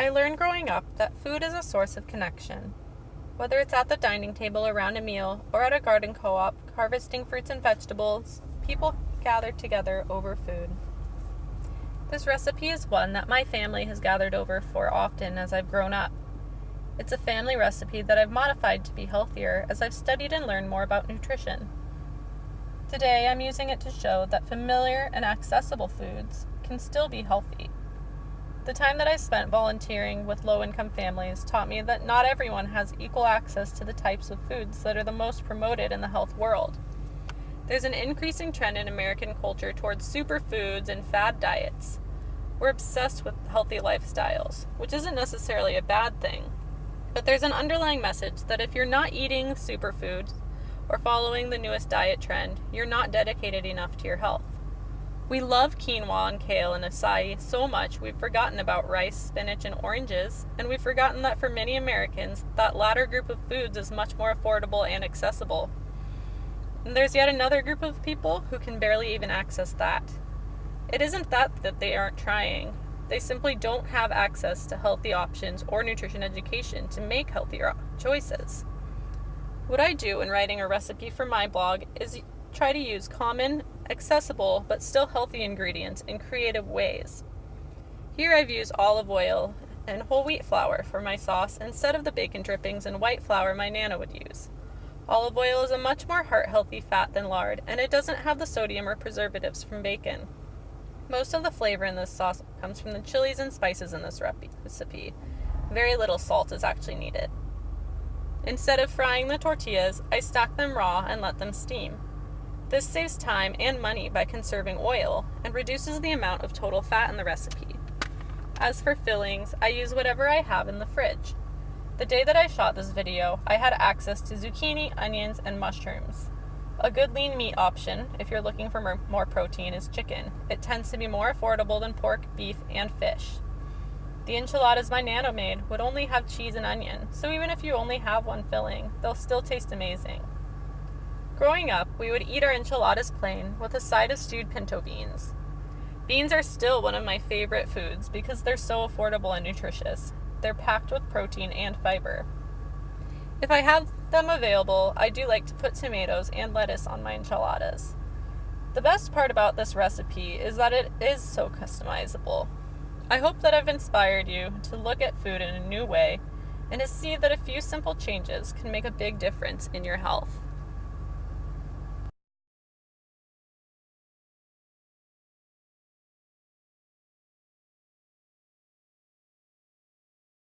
I learned growing up that food is a source of connection. Whether it's at the dining table around a meal or at a garden co-op harvesting fruits and vegetables, people gather together over food. This recipe is one that my family has gathered over for often as I've grown up. It's a family recipe that I've modified to be healthier as I've studied and learned more about nutrition. Today, I'm using it to show that familiar and accessible foods can still be healthy. The time that I spent volunteering with low-income families taught me that not everyone has equal access to the types of foods that are the most promoted in the health world. There's an increasing trend in American culture towards superfoods and fad diets. We're obsessed with healthy lifestyles, which isn't necessarily a bad thing. But there's an underlying message that if you're not eating superfoods or following the newest diet trend, you're not dedicated enough to your health. We love quinoa and kale and acai so much we've forgotten about rice, spinach, and oranges, and we've forgotten that for many Americans, that latter group of foods is much more affordable and accessible. And there's yet another group of people who can barely even access that. It isn't that they aren't trying. They simply don't have access to healthy options or nutrition education to make healthier choices. What I do in writing a recipe for my blog is try to use common, accessible, but still healthy ingredients in creative ways. Here I've used olive oil and whole wheat flour for my sauce instead of the bacon drippings and white flour my Nana would use. Olive oil is a much more heart-healthy fat than lard, and it doesn't have the sodium or preservatives from bacon. Most of the flavor in this sauce comes from the chilies and spices in this recipe. Very little salt is actually needed. Instead of frying the tortillas, I stack them raw and let them steam. This saves time and money by conserving oil and reduces the amount of total fat in the recipe. As for fillings, I use whatever I have in the fridge. The day that I shot this video, I had access to zucchini, onions, and mushrooms. A good lean meat option, if you're looking for more protein, is chicken. It tends to be more affordable than pork, beef, and fish. The enchiladas my Nana made would only have cheese and onion, so even if you only have one filling, they'll still taste amazing. Growing up, we would eat our enchiladas plain with a side of stewed pinto beans. Beans are still one of my favorite foods because they're so affordable and nutritious. They're packed with protein and fiber. If I have them available, I do like to put tomatoes and lettuce on my enchiladas. The best part about this recipe is that it is so customizable. I hope that I've inspired you to look at food in a new way and to see that a few simple changes can make a big difference in your health.